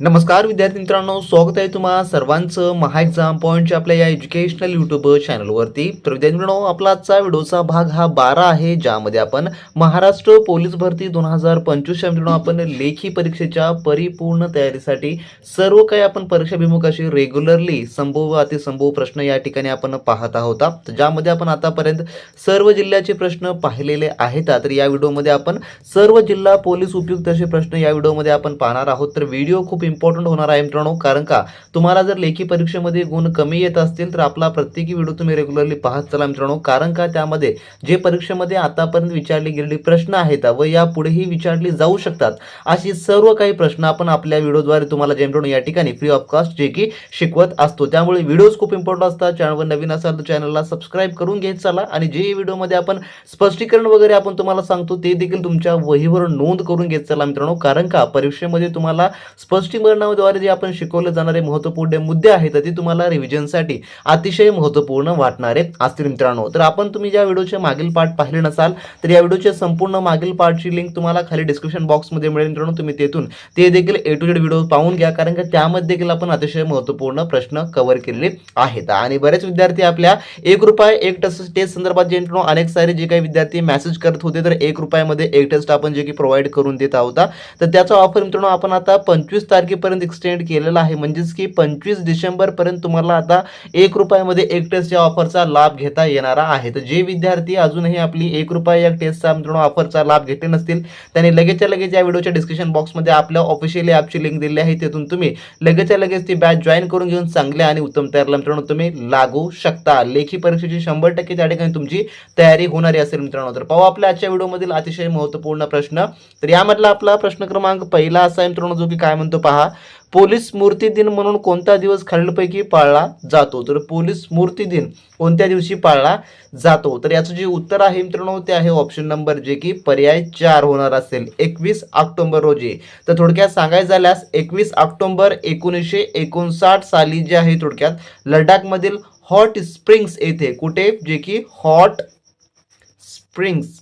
नमस्कार विद्यार्थी मित्रांनो, स्वागत आहे तुम्हा सर्वांचं महा एक्झाम पॉईंटच्या आपल्या या एज्युकेशनल यूट्यूब चॅनलवरती. तर विद्यार्थी मित्रांनो, आपला आजचा व्हिडिओचा भाग हा 12 आहे, ज्यामध्ये आपण महाराष्ट्र पोलीस भरती 2025 मित्रांनो आपण लेखी परीक्षेच्या परिपूर्ण तयारीसाठी सर्व काही आपण परीक्षाभिमुख अशी रेग्युलरली संभव व अतिसंभव प्रश्न या ठिकाणी आपण पाहत आहोत. ज्यामध्ये आपण आतापर्यंत सर्व जिल्ह्याचे प्रश्न पाहिलेले आहेत. तर या व्हिडिओमध्ये आपण सर्व जिल्हा पोलीस उपयुक्त असे प्रश्न या व्हिडिओमध्ये आपण पाहणार आहोत. तर व्हिडिओ खूप इम्पॉर्टंट होणार आहे मित्रांनो, कारण का तुम्हाला जर लेखी परीक्षेमध्ये गुण कमी येत असतील तर आपला प्रत्येकी व्हिडिओ तुम्ही रेग्युलरली पाहत चला मित्रांनो, कारण का त्यामध्ये जे परीक्षेमध्ये आतापर्यंत विचारली गेलेली प्रश्न आहेत व या पुढेही विचारली जाऊ शकतात अशी सर्व काही प्रश्न आपण आपल्या व्हिडिओद्वारे तुम्हाला जे मित्रांनो या ठिकाणी फ्री ऑफ कॉस्ट जे की शिकवत असतो. त्यामुळे व्हिडिओज खूप इम्पॉर्टंट असतात. चॅनलवर नवीन असाल तर चॅनलला सबस्क्राईब करून घेत चला, आणि जे व्हिडिओमध्ये आपण स्पष्टीकरण वगैरे आपण तुम्हाला सांगतो ते देखील तुमच्या वहीवर नोंद करून घेत चला मित्रांनो, कारण का परीक्षेमध्ये तुम्हाला स्पष्टीकरणाद्वारे जे आपण शिकवले जाणारे महत्त्वपूर्ण मुद्दे आहेत ते तुम्हाला रिव्हिजनसाठी अतिशय महत्त्वपूर्ण वाटणारे असतील मित्रांनो. तर आपण तुम्ही ज्या व्हिडिओचे मागील पार्ट पाहिले नसाल तर या व्हिडिओचे संपूर्ण मागील पार्टची लिंक तुम्हाला खाली डिस्क्रिप्शन बॉक्समध्ये मिळेल मित्रांनो. तुम्ही तेथून ते देखील ए टू झेड व्हिडिओ पाहून घ्या, कारण का त्यामध्ये देखील आपण अतिशय महत्त्वपूर्ण प्रश्न कव्हर केलेले आहेत. आणि बरेच विद्यार्थी आपल्या ₹1 एक टेस्ट संदर्भात जे मित्रांनो अनेक सारे जे काही विद्यार्थी मेसेज करत होते, तर ₹1 एक टेस्ट आपण जे की प्रोव्हाइड करून देत आहोत. तर त्याचा ऑफर मित्रांनो आपण आता 25 तारखेपर्यंत एक्सटेंड केलेला आहे, म्हणजेच की 25 डिसेंबरपर्यंत तुम्हाला आता ₹1 एक टेस्ट या ऑफरचा लाभ घेता येणार आहे. तर जे विद्यार्थी अजूनही आपली ₹1 एक टेस्टचा मित्रांनो ऑफरचा लाभ घेतले नसतील त्यांनी लगेचच्या लगेच या व्हिडिओच्या डिस्क्रिप्शन बॉक्समध्ये आपल्या ऑफिशियल ॲपची लिंक दिली आहे, तिथून तुम्ही लगेचच्या लगेच ती बॅच जॉईन करून घेऊन चांगल्या आणि उत्तम तयारीला मित्रांनो तुम्ही लागू शकता. लेखी परीक्षेची 100% त्या ठिकाणी तुमची तयारी होणारी असेल मित्रांनो. तर पाहू आपल्या आजच्या व्हिडिओमधील अतिशय महत्त्वपूर्ण प्रश्न. तर यामधला आपला प्रश्न क्रमांक पहिला असा आहे मित्रांनो, जो की काय म्हणतो पहा, पोलीस स्मृती दिन म्हणून कोणता दिवस खालीलपैकी पाळला जातो? तर पोलीस स्मृती दिन कोणत्या दिवशी पाळला जातो? तर याचं जे उत्तर आहे मित्रांनो ते आहे ऑप्शन नंबर जे की पर्याय 4 होणार असेल, 21 ऑक्टोबर रोजी. तर थोडक्यात सांगायचं झाल्यास 21 ऑक्टोबर 1959 साली जे आहे थोडक्यात लडाखमधील हॉट स्प्रिंग्स येथे, कुठे, जे की हॉट स्प्रिंग्स,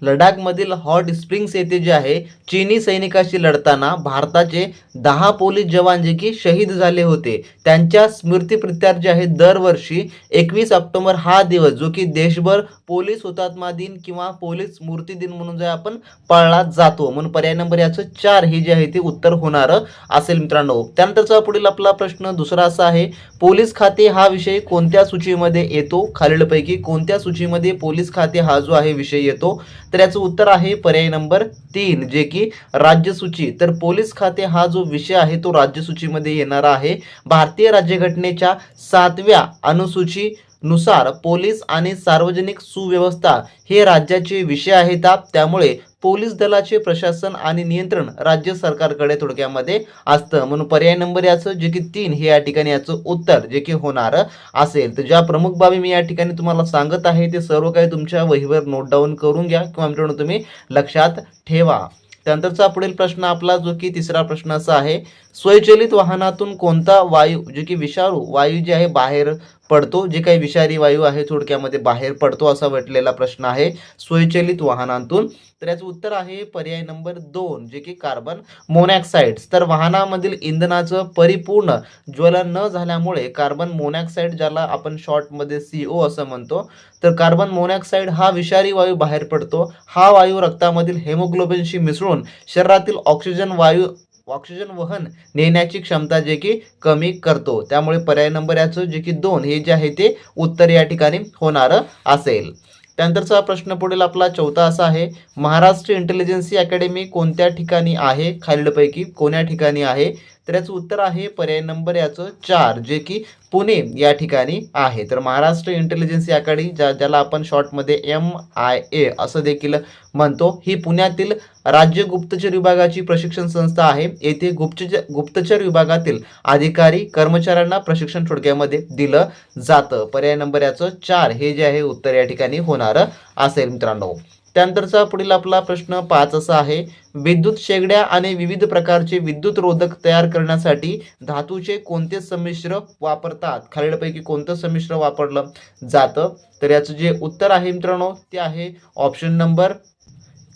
लडाखमधील हॉट स्प्रिंग्स येथे जे आहे चीनी सैनिकाशी लढताना भारताचे 10 पोलीस जवान जे की शहीद झाले होते, त्यांच्या स्मृतीप्रित्यर्थ जे आहे दरवर्षी 21 ऑक्टोबर हा दिवस जो की देशभर पोलीस हुतात्मा दिन किंवा पोलीस स्मृती दिन म्हणून जे आपण पाळला जातो, म्हणून पर्याय नंबर याचं 4 हे जे आहे ते उत्तर होणार असेल मित्रांनो. त्यानंतरचा पुढील आपला प्रश्न दुसरा असा आहे, पोलीस खाते हा विषय कोणत्या सूचीमध्ये येतो? खालीलपैकी कोणत्या सूचीमध्ये पोलीस खाते हा जो आहे विषय येतो? तर याचं उत्तर आहे पर्याय नंबर 3 जे की राज्य सूची. तर पोलीस खाते हा जो विषय आहे तो राज्य सूचीमध्ये येणारा आहे. भारतीय राज्यघटनेच्या 7व्या अनुसूची नुसार पोलीस आणि सार्वजनिक सुव्यवस्था हे राज्याचे विषय आहेत. त्यामुळे पोलीस दलाचे प्रशासन आणि नियंत्रण राज्य सरकारकडे थोडक्यामध्ये असतं, म्हणून पर्याय नंबर याचं जे की 3 हे या ठिकाणी याचं उत्तर जे की होणार असेल. तर ज्या प्रमुख बाबी मी या ठिकाणी तुम्हाला सांगत आहे ते सर्व काही तुमच्या वहीवर नोट डाऊन करून घ्या किंवा मित्रांनो तुम्ही लक्षात ठेवा. त्यानंतरचा पुढील प्रश्न आपला जो की तिसरा प्रश्न असा आहे, स्वयंचलित वाहनातून कोणता वायू जे की विषारू वायू जे आहे बाहेर पडतो? जे काही विषारी वायू आहे थोडक्यामध्ये बाहेर पडतो असा म्हटलेला प्रश्न आहे स्वयंचलित वाहनातून. तर याचं उत्तर आहे पर्याय नंबर 2 जे की कार्बन मोनॉक्साईड. तर वाहनामधील इंधनाचं परिपूर्ण ज्वलन न झाल्यामुळे कार्बन मोनॉक्साईड, ज्याला आपण शॉर्टमध्ये CO असं म्हणतो, तर कार्बन मोनॉक्साईड हा विषारी वायू बाहेर पडतो. हा वायू रक्तामधील हेमोग्लोबिनशी मिसळून शरीरातील ऑक्सिजन वहन नेण्याची क्षमता जे की कमी करतो. त्यामुळे पर्याय नंबर याचं जे की 2 हे जे आहे ते उत्तर या ठिकाणी होणार असेल. त्यानंतरचा प्रश्न पुढील आपला चौथा असा आहे, महाराष्ट्र इंटेलिजन्सी अकॅडमी कोणत्या ठिकाणी आहे? खालीलपैकी कोण्या ठिकाणी आहे? तर याचं उत्तर आहे पर्याय नंबर याचं 4 जे की पुणे या ठिकाणी आहे. तर महाराष्ट्र इंटेलिजन्सी अकॅडमी ज्याला आपण शॉर्टमध्ये MIA असं देखील म्हणतो, ही पुण्यातील राज्य गुप्तचर विभागाची प्रशिक्षण संस्था आहे. येथे गुप्तचर विभागातील अधिकारी कर्मचाऱ्यांना प्रशिक्षण थोडक्यामध्ये दिलं जातं. पर्याय नंबर याचं 4 हे जे आहे उत्तर या ठिकाणी होणार असेल मित्रांनो. त्यानंतरचा पुढील आपला प्रश्न 5 असा आहे, विद्युत शेगड्या आणि विविध प्रकारचे विद्युत रोधक तयार करण्यासाठी धातूचे कोणते संमिश्र वापरतात? खालीलपैकी कोणतं संमिश्र वापरलं जातं? तर याचं जे उत्तर आहे मित्रांनो ते आहे ऑप्शन नंबर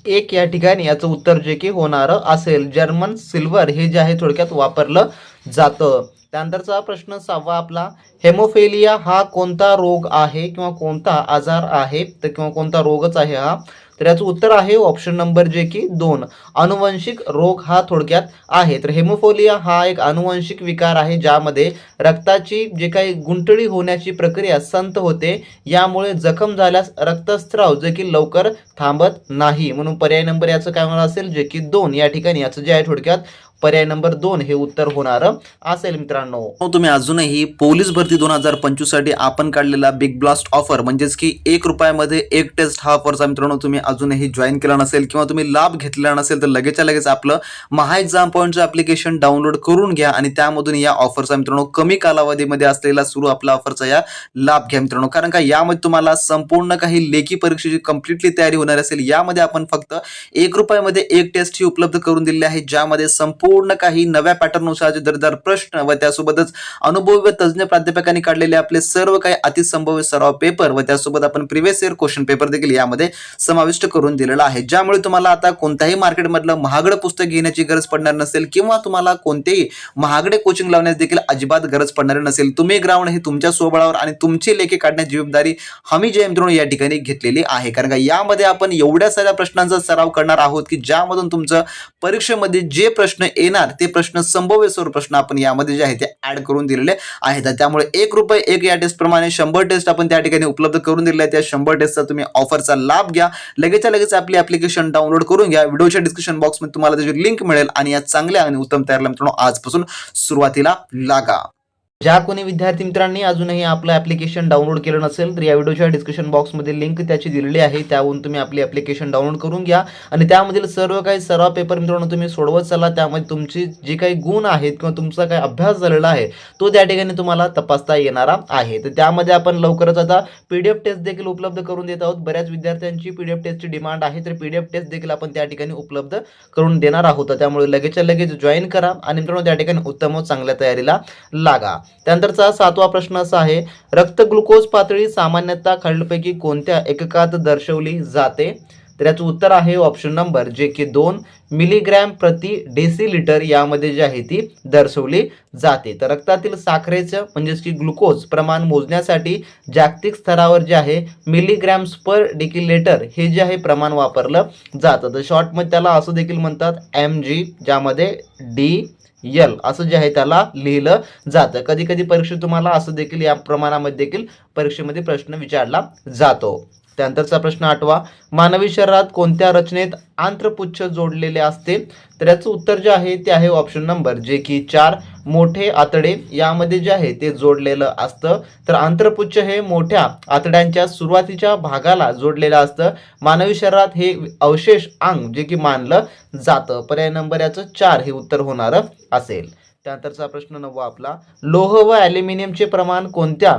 एक या ठिकाणी याचं उत्तर जे की होणारं असेल. जर्मन सिल्वर हे जे आहे थोडक्यात वापरलं जातं. त्यानंतरचा प्रश्न 6वा आपला, हेमोफेलिया हा कोणता रोग आहे किंवा कोणता आजार आहे, तर किंवा कोणता रोगच आहे हा, तर याचं उत्तर आहे ऑप्शन नंबर जे की 2, अनुवंशिक रोग हा थोडक्यात आहे. तर हेमोफेलिया हा एक अनुवंशिक विकार आहे ज्यामध्ये रक्ताची जे काही गुंतळी होण्याची प्रक्रिया संथ होते, यामुळे जखम झाल्यास रक्तस्राव जे की लवकर थांबत नाही. म्हणून पर्याय नंबर याचं काय होणार असेल, जे की 2 या ठिकाणी याचं जे आहे थोडक्यात पर्याय नंबर 2 हे उत्तर होणार असेल मित्रांनो. तुम्ही अजूनही पोलीस भरती 2025 साठी आपण काढलेला बिग ब्लास्ट ऑफर म्हणजेच की 1 रुपयामध्ये 1 टेस्ट हा ऑफरचा मित्रांनो तुम्ही अजूनही जॉईन केला नसेल किंवा तुम्ही लाभ घेतलेला नसेल तर लगेचच्या लगेच आपलं महा एक्झाम पॉईंटचं ऍप्लिकेशन डाउनलोड करून घ्या आणि त्यामधून या ऑफरचा मित्रांनो कमी कालावधीमध्ये असलेला सुरू आपला ऑफरचा या लाभ घ्या मित्रांनो. कारण का यामध्ये तुम्हाला संपूर्ण काही लेखी परीक्षेची कम्प्लिटली तयारी होणार असेल. यामध्ये आपण फक्त 1 रुपयामध्ये 1 टेस्ट ही उपलब्ध करून दिलेली आहे, ज्यामध्ये संपूर्ण काही नव्या पॅटर्ननुसारचे दर्जेदार प्रश्न व त्यासोबतच अनुभवी व तज्ञ प्राध्यापकांनी काढलेले आपले सर्व काही अतिसंभाव्य सराव पेपर व त्यासोबत आपण प्रिव्हियस इयर क्वेश्चन पेपर देखील यामध्ये समाविष्ट करून दिलेला आहे, ज्यामुळे तुम्हाला आता कोणत्याही मार्केटमधलं महागडं पुस्तक घेण्याची गरज पडणार नसेल किंवा तुम्हाला कोणतेही महागडे कोचिंग लावण्यास देखील अजिबात गरज पडणार नसेल. तुम्ही ग्राउंड हे तुमच्या स्वबळावर आणि तुमची लेखी काढण्याची जबाबदारी आम्ही जे मित्रांनो या ठिकाणी घेतलेली आहे. कारण का यामध्ये आपण एवढ्या साऱ्या प्रश्नांचा सराव करणार आहोत की ज्यामधून तुमचं परीक्षेमध्ये जे प्रश्न येणार ते प्रश्न संभाव्य स्वरूप प्रश्न आपण यामध्ये जे आहे ते ऍड करून दिलेले आहेत. त्यामुळे 1 रुपये 1 या टेस्ट प्रमाणे 100 टेस्ट आपण त्या ठिकाणी उपलब्ध करून दिलेल्या आहेत. त्या 100 टेस्टचा तुम्ही ऑफरचा लाभ घ्या. लगेचच्या लगेच आपली ऍप्लिकेशन डाउनलोड करून घ्या. व्हिडिओच्या डिस्क्रिप्शन बॉक्समध्ये तुम्हाला त्याची लिंक मिळेल आणि या चांगल्या आणि उत्तम तयारीला मित्रांनो आजपासून सुरुवातीला लागा. ज्या कोणी विद्यार्थी मित्रांनी अजूनही आपलं ॲप्लिकेशन डाउनलोड केलं नसेल तर या व्हिडिओच्या डिस्क्रिप्शन बॉक्समध्ये लिंक त्याची दिलेली आहे, त्यावरून तुम्ही आपली ॲप्लिकेशन डाउनलोड करून घ्या आणि त्यामधील सर्व काही सराव पेपर मित्रांनो तुम्ही सोडवत चला. त्यामध्ये तुमची जे काही गुण आहेत किंवा तुमचा काही अभ्यास झालेला आहे तो त्या ठिकाणी तुम्हाला तपासता येणारा आहे. तर त्यामध्ये आपण लवकरच आता PDF टेस्ट देखील उपलब्ध करून देत आहोत. बऱ्याच विद्यार्थ्यांची PDF टेस्टची डिमांड आहे, तर PDF टेस्ट देखील आपण त्या ठिकाणी उपलब्ध करून देणार आहोत. त्यामुळे लगेचच्या लगेच जॉईन करा आणि मित्रांनो त्या ठिकाणी उत्तम व चांगल्या तयारीला लागा. त्यानंतरचा 7वा प्रश्न असा आहे, रक्त ग्लुकोज पातळी सामान्यतः खालीलपैकी कोणत्या एककात दर्शवली जाते, तर याचं उत्तर आहे ऑप्शन नंबर जे की 2 मिलीग्रॅम प्रति डेसिलिटर यामध्ये जी आहे ती दर्शवली जाते. तर रक्तातील साखरेचं म्हणजेच की ग्लुकोज प्रमाण मोजण्यासाठी जागतिक स्तरावर जे आहे मिलीग्रॅम्स पर डेसिलिटर हे जे आहे प्रमाण वापरलं जातं. तर शॉर्टमध्ये त्याला असं देखील म्हणतात mg, ज्यामध्ये DL असं जे आहे त्याला लिहिलं जातं. कधी कधी परीक्षेत तुम्हाला असं देखील या प्रमाणामध्ये देखील परीक्षेमध्ये प्रश्न विचारला जातो. त्यानंतरचा प्रश्न 8वा, मानवी शरीरात कोणत्या रचनेत आंत्रपुच्छ जोडलेले असते, तर याचं उत्तर जे आहे ते आहे ऑप्शन नंबर जे की 4 मोठे आतडे यामध्ये जे आहे ते जोडलेलं असतं. तर आंत्रपुच्छ हे मोठ्या आतड्यांच्या सुरुवातीच्या भागाला जोडलेलं असतं. मानवी शरीरात हे अवशेष अंग जे की मानलं जातं. पर्याय नंबर याचं 4 हे उत्तर होणार असेल. त्यानंतरचा प्रश्न 9वा आपला, लोह व ॲल्युमिनियमचे प्रमाण कोणत्या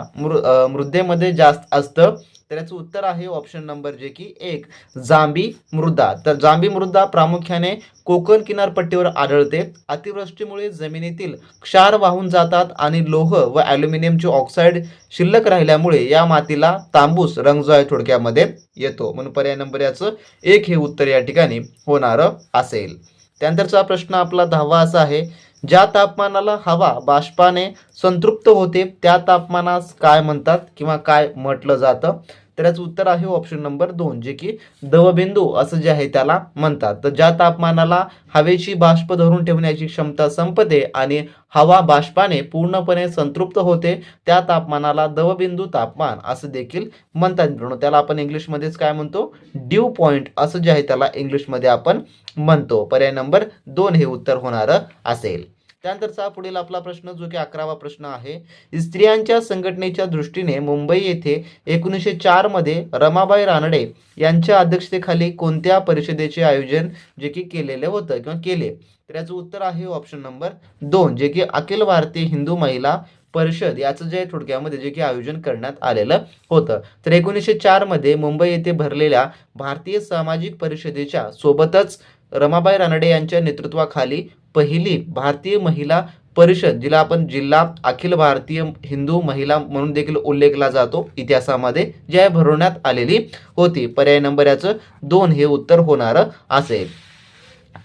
मृदेमध्ये जास्त असतं, तर याचं उत्तर आहे ऑप्शन नंबर जे की 1 जांभी मृदा. तर जांभी मृदा प्रामुख्याने कोकण किनारपट्टीवर आढळते. अतिवृष्टीमुळे जमिनीतील क्षार वाहून जातात आणि लोह व ॲल्युमिनियमचे ऑक्साईड शिल्लक राहिल्यामुळे या मातीला तांबूस रंग जो आहे थोडक्यामध्ये येतो. म्हणून पर्याय नंबर याचं 1 हे उत्तर या ठिकाणी होणार असेल. त्यानंतरचा प्रश्न आपला 10वा असा आहे, ज्या तापमानाला हवा बाष्पाने संतृप्त होते त्या तापमानास काय म्हणतात किंवा काय म्हटलं जातं, तर याचं उत्तर आहे ऑप्शन नंबर 2 जे की दवबिंदू असं जे आहे त्याला म्हणतात. तर ज्या तापमानाला हवेची बाष्प धरून ठेवण्याची क्षमता संपते आणि हवा बाष्पाने पूर्णपणे संतृप्त होते त्या तापमानाला दवबिंदू तापमान असं देखील म्हणतात मित्रांनो. त्याला आपण इंग्लिशमध्येच काय म्हणतो, ड्यू पॉइंट असं जे आहे त्याला इंग्लिशमध्ये आपण म्हणतो. पर्याय नंबर 2 हे उत्तर होणार असेल. त्यानंतरचा पुढील आपला प्रश्न जो की 11वा प्रश्न आहे, स्त्रियांच्या संघटनेच्या दृष्टीने मुंबई येथे 1904 मध्ये रमाबाई रानडे यांच्या अध्यक्षतेखाली कोणत्या परिषदेचे आयोजन जे की केलेले होतं किंवा केले, तर याचं उत्तर आहे ऑप्शन नंबर 2 जे की अखिल भारतीय हिंदू महिला परिषद याचं जे थोडक्यामध्ये जे की आयोजन करण्यात आलेलं होतं. तर 1904 मध्ये मुंबई येथे भरलेल्या भारतीय सामाजिक परिषदेच्या सोबतच रमाबाई रानडे यांच्या नेतृत्वाखाली पहिली भारतीय महिला परिषद, जिला आपण जिल्हा अखिल भारतीय हिंदू महिला म्हणून देखील उल्लेखला जातो इतिहासामध्ये, जी आहे भरवण्यात आलेली होती. पर्याय नंबर याचं 2 हे उत्तर होणार असेल.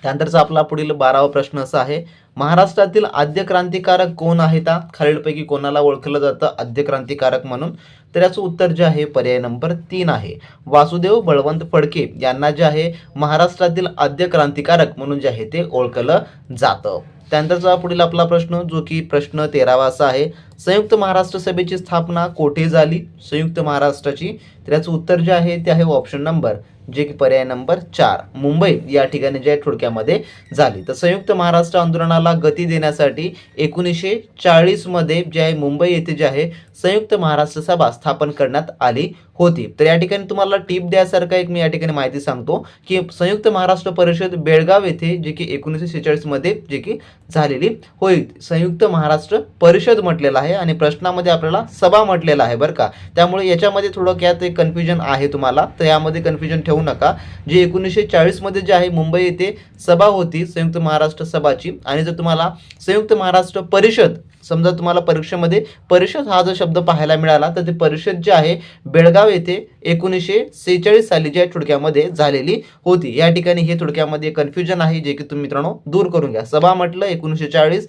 त्यानंतरचा आपला पुढील 12वा प्रश्न असा आहे, महाराष्ट्रातील आद्य क्रांतिकारक कोण आहेत? खालीलपैकी कोणाला ओळखलं जातं आद्य क्रांतिकारक म्हणून? तर याचं उत्तर जे आहे पर्याय नंबर 3 आहे. वासुदेव बळवंत फडके यांना जे आहे महाराष्ट्रातील आद्य क्रांतिकारक म्हणून जे आहे ते ओळखलं जातं. त्यानंतरचा पुढील आपला प्रश्न, जो की प्रश्न 13वा असा आहे, संयुक्त महाराष्ट्र सभेची स्थापना कोठे झाली? संयुक्त महाराष्ट्राची, तर याचं उत्तर जे आहे ते आहे ऑप्शन नंबर, जे की पर्याय नंबर 4, मुंबई या ठिकाणी जे आहे थोडक्यामध्ये झाली. तर संयुक्त महाराष्ट्र आंदोलनाला गती देण्यासाठी 1940 मध्ये जे आहे मुंबई येथे जे आहे संयुक्त महाराष्ट्र सभा स्थापन करण्यात आली होती. तर या ठिकाणी तुम्हाला टिप द्यासारखं एक मी या ठिकाणी माहिती सांगतो की संयुक्त महाराष्ट्र परिषद बेळगाव येथे जे की 1946 मध्ये जे की झालेली होईल. संयुक्त महाराष्ट्र परिषद म्हटलेलं आहे आणि प्रश्नामध्ये आपल्याला सभा म्हटलेलं आहे बरं का. त्यामुळे याच्यामध्ये थोडक्यात एक कन्फ्युजन आहे तुम्हाला, तर यामध्ये कन्फ्युजन ठेवू नका. जे 1940 मध्ये जे आहे मुंबई येथे सभा होती संयुक्त महाराष्ट्र सभाची, आणि जर तुम्हाला संयुक्त महाराष्ट्र परिषद समजा तुम्हाला परीक्षेमध्ये परिषद हा जो शब्द पाहायला मिळाला, तर ते परिषद जे आहे बेळगाव येथे 1946 साली जे थोडक्यामध्ये झालेली होती. या ठिकाणी हे थोडक्यामध्ये कन्फ्युजन आहे, जे की तुम्ही मित्रांनो दूर करून घ्या. सभा म्हटलं 1940,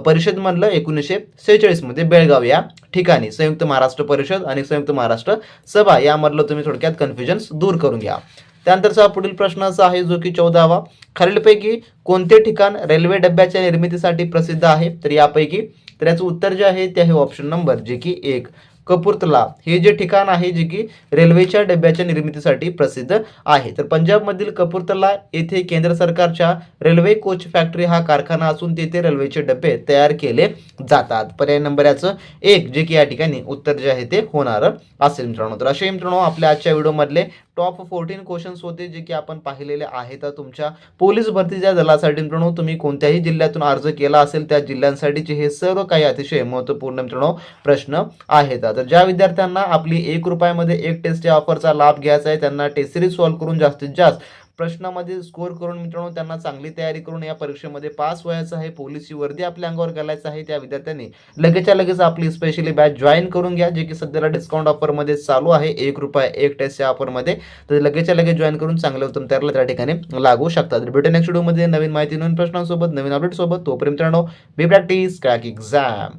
परिषद म्हणलं 1946 मध्ये बेळगाव या ठिकाणी संयुक्त महाराष्ट्र परिषद आणि संयुक्त महाराष्ट्र सभा यामधलं तुम्ही थोडक्यात कन्फ्युजन दूर करून घ्या. त्यानंतरचा पुढील प्रश्न असा आहे, जो की 14वा, खालीलपैकी कोणते ठिकाण रेल्वे डब्याच्या निर्मितीसाठी प्रसिद्ध आहे? तर यापैकी, तर याचं उत्तर जे आहे ते आहे ऑप्शन नंबर, जे की 1, कपूरथला हे जे ठिकाण आहे जे की रेल्वेच्या डब्याच्या निर्मितीसाठी प्रसिद्ध आहे. तर पंजाबमधील कपूरथला येथे केंद्र सरकारच्या रेल्वे कोच फॅक्टरी हा कारखाना असून तेथे रेल्वेचे डबे तयार केले जातात. पर्याय नंबर याचं 1 जे की या ठिकाणी उत्तर जे आहे ते होणार असेल मित्रांनो. तर असे मित्रांनो आपल्या आजच्या व्हिडिओमधले टॉप 14 क्वेश्चन्स होते, जे की आपण पाहिलेले आहेत. तुमच्या पोलीस भरतीच्या दलासाठी मित्रांनो तुम्ही कोणत्याही जिल्ह्यातून अर्ज केला असेल त्या जिल्ह्यांसाठीचे हे सर्व काही अतिशय महत्त्वपूर्ण मित्रांनो प्रश्न आहेत. तर ज्या विद्यार्थ्यांना आपली 1 रुपयामध्ये 1 टेस्ट या ऑफरचा लाभ घ्यायचा आहे, त्यांना टेस्ट सिरीज सॉल्व्ह करून जास्तीत जास्त प्रश्नामध्ये स्कोर करून मित्रांनो त्यांना चांगली तयारी करून या परीक्षेमध्ये पास व्हायचं आहे, पोलीसची वर्दी आपल्या अंगावर घालायचं आहे, त्या विद्यार्थ्यांनी लगेचच्या लगेच आपली स्पेशली बॅच जॉईन करून घ्या, जे की सध्याला डिस्काउंट ऑफरमध्ये चालू आहे 1 रुपया 1 टेस्ट या ऑफरमध्ये. तर लगेचच्या लगेच जॉईन करून चांगले उत्तम तयारीला त्या ठिकाणी लागू शकतात. भेटू नेक्स्ट व्हिडिओमध्ये नवीन माहिती, नवीन प्रश्नांसोबत, नवीन अपडेट सोबत. तोपर्यंत मित्रांनो बी प्रॅक्टिस क्रॅक एक्झाम.